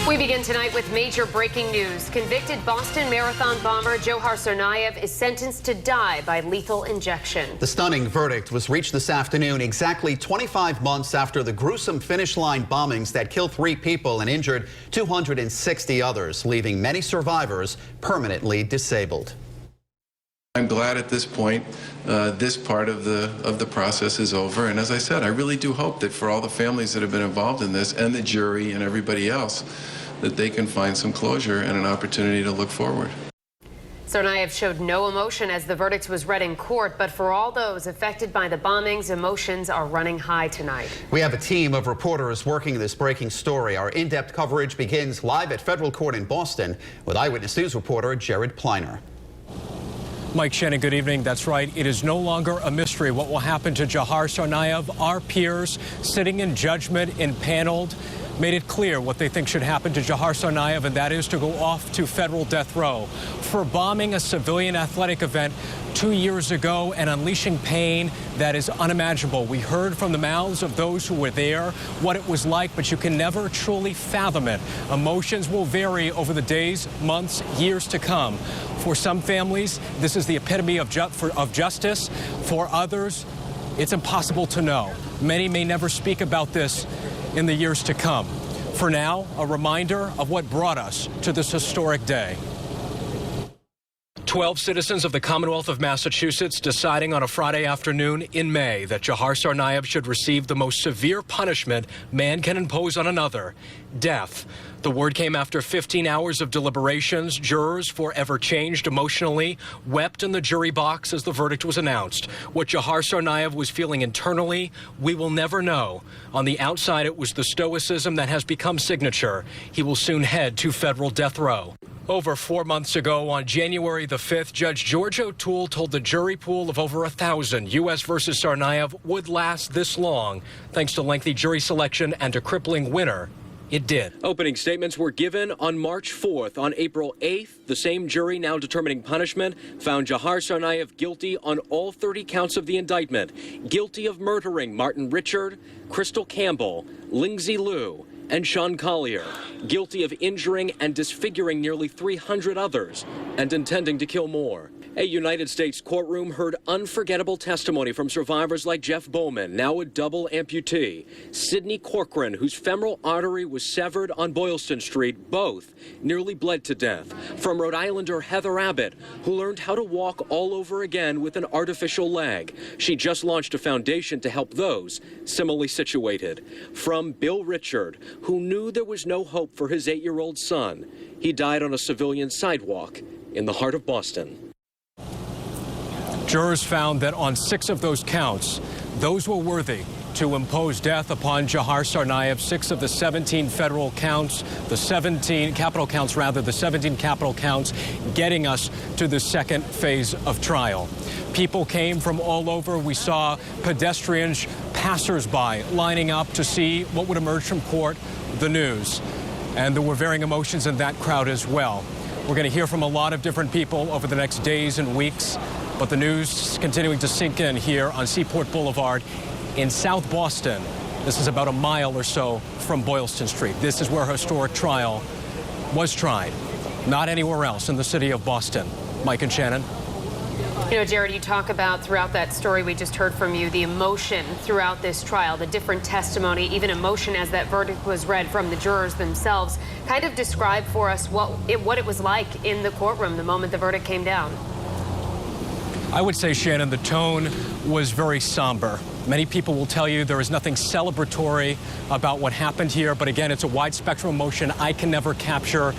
We begin tonight with major breaking news. Convicted Boston Marathon bomber Dzhokhar Tsarnaev is sentenced to die by lethal injection. The stunning verdict was reached this afternoon, exactly 25 months after the gruesome finish line bombings that killed 3 people and injured 260 others, leaving many survivors permanently disabled. I'm glad at this point this part of the process is over, and as I said, I really do hope that for all the families that have been involved in this and the jury and everybody else, that they can find some closure and an opportunity to look forward. Tsarnaev showed no emotion as the verdict was read in court, but for all those affected by the bombings, emotions are running high tonight. We have a team of reporters working this breaking story. Our in-depth coverage begins live at federal court in Boston with Eyewitness News reporter Jared Pliner. Mike Shannon, good evening. That's right. It is no longer a mystery what will happen to Dzhokhar Tsarnaev. Our peers sitting in judgment impaneled made it clear what they think should happen to Dzhokhar Tsarnaev, and that is to go off to federal death row for bombing a civilian athletic event 2 years ago and unleashing pain that is unimaginable. We heard from the mouths of those who were there what it was like, but you can never truly fathom it. Emotions will vary over the days, months, years to come. For some families, this is the epitome of justice. For others, it's impossible to know. Many may never speak about this in the years to come. For now, a reminder of what brought us to this historic day. 12 citizens of the Commonwealth of Massachusetts deciding on a Friday afternoon in May that Dzhokhar Tsarnaev should receive the most severe punishment man can impose on another, death. The word came after 15 hours of deliberations. Jurors, forever changed emotionally, wept in the jury box as the verdict was announced. What Dzhokhar Tsarnaev was feeling internally, we will never know. On the outside, it was the stoicism that has become signature. He will soon head to federal death row. Over 4 months ago, on January the 5th, Judge George O'Toole told the jury pool of over 1,000 U.S. versus Tsarnaev would last this long, thanks to lengthy jury selection and a crippling winner. It did. Opening statements were given on March 4th. On April 8th, the same jury now determining punishment found Dzhokhar Tsarnaev guilty on all 30 counts of the indictment. Guilty of murdering Martin Richard, Crystal Campbell, Lindsay Liu, and Sean Collier. Guilty of injuring and disfiguring nearly 300 others and intending to kill more. A United States courtroom heard unforgettable testimony from survivors like Jeff Bowman, now a double amputee, Sidney Corcoran, whose femoral artery was severed on Boylston Street, both nearly bled to death, from Rhode Islander Heather Abbott, who learned how to walk all over again with an artificial leg. She just launched a foundation to help those similarly situated. From Bill Richard, who knew there was no hope for his 8-year-old son. He died on a civilian sidewalk in the heart of Boston. Jurors found that on 6 of those counts, those were worthy to impose death upon Dzhokhar Tsarnaev. 6 of the 17 federal counts, the 17 capital counts, getting us to the second phase of trial. People came from all over. We saw pedestrians, passers-by lining up to see what would emerge from court, the news. And there were varying emotions in that crowd as well. We're going to hear from a lot of different people over the next days and weeks. But the news is continuing to sink in here on Seaport Boulevard in South Boston. This is about a mile or so from Boylston Street. This is where a historic trial was tried, not anywhere else in the city of Boston. Mike and Shannon. You know, Jared, you talk about throughout that story we just heard from you, the emotion throughout this trial, the different testimony, even emotion as that verdict was read from the jurors themselves. Kind of describe for us what it was like in the courtroom the moment the verdict came down. I would say, Shannon, the tone was very somber. Many people will tell you there is nothing celebratory about what happened here, but again, it's a wide spectrum emotion. I can never capture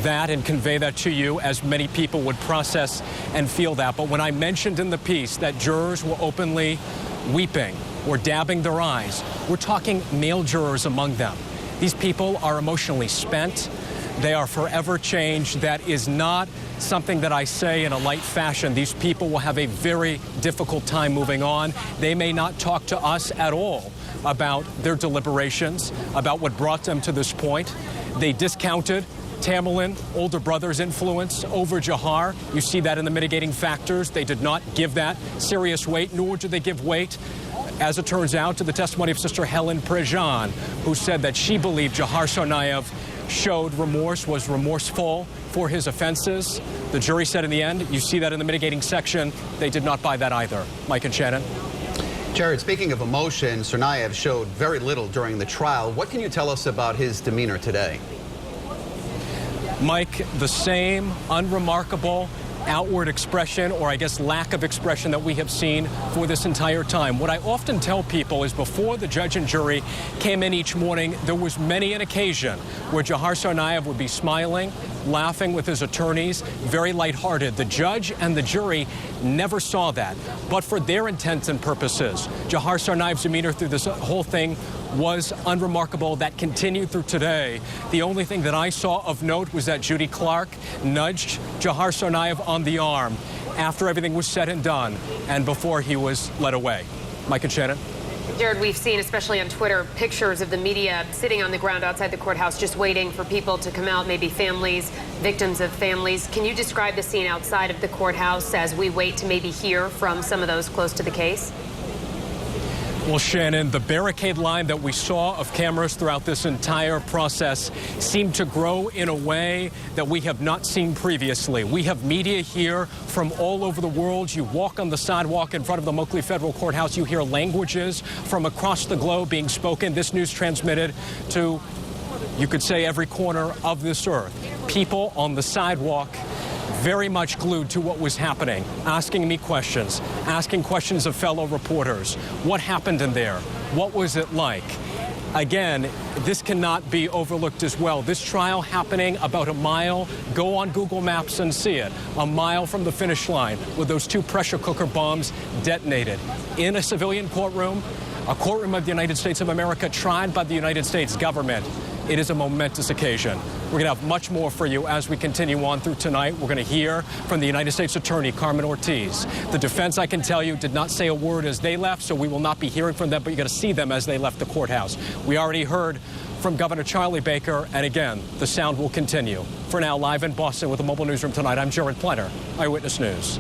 that and convey that to you as many people would process and feel that. But when I mentioned in the piece that jurors were openly weeping or dabbing their eyes, we're talking male jurors among them. These people are emotionally spent. They are forever changed. That is not something that I say in a light fashion. These people will have a very difficult time moving on. They may not talk to us at all about their deliberations, about what brought them to this point. They discounted Tamerlan, older brother's influence over Dzhokhar. You see that in the mitigating factors. They did not give that serious weight, nor did they give weight, as it turns out, to the testimony of Sister Helen Prejean, who said that she believed Dzhokhar Tsarnaev showed remorse, was remorseful for his offenses. The jury said in the end, you see that in the mitigating section, they did not buy that either. Mike and Shannon. Jared, speaking of emotion, Tsarnaev showed very little during the trial. What can you tell us about his demeanor today? Mike, the same unremarkable outward expression, or I guess lack of expression, that we have seen for this entire time. What I often tell people is before the judge and jury came in each morning, there was many an occasion where Dzhokhar Tsarnaev would be smiling, laughing with his attorneys, very lighthearted. The judge and the jury never saw that. But for their intents and purposes, Dzhokhar Tsarnaev's demeanor through this whole thing was unremarkable. That continued through today. The only thing that I saw of note was that Judy Clark nudged Dzhokhar Tsarnaev on the arm after everything was said and done and before he was led away. Mike and Shannon. Jared, we've seen, especially on Twitter, pictures of the media sitting on the ground outside the courthouse just waiting for people to come out, maybe families, victims of families. Can you describe the scene outside of the courthouse as we wait to maybe hear from some of those close to the case? Well, Shannon, the barricade line that we saw of cameras throughout this entire process seemed to grow in a way that we have not seen previously. We have media here from all over the world. You walk on the sidewalk in front of the Mokley Federal Courthouse, you hear languages from across the globe being spoken. This news transmitted to, you could say, every corner of this earth. People on the sidewalk very much glued to what was happening, asking me questions, asking questions of fellow reporters. What happened in there? What was it like? Again, this cannot be overlooked as well. This trial happening about a mile, go on Google Maps and see it, a mile from the finish line with those two pressure cooker bombs detonated in a civilian courtroom, a courtroom of the United States of America, tried by the United States government. It is a momentous occasion. We're going to have much more for you as we continue on through tonight. We're going to hear from the United States Attorney, Carmen Ortiz. The defense, I can tell you, did not say a word as they left, so we will not be hearing from them, but you're going to see them as they left the courthouse. We already heard from Governor Charlie Baker, and again, the sound will continue. For now, live in Boston with the Mobile Newsroom tonight, I'm Jared Pletter, Eyewitness News.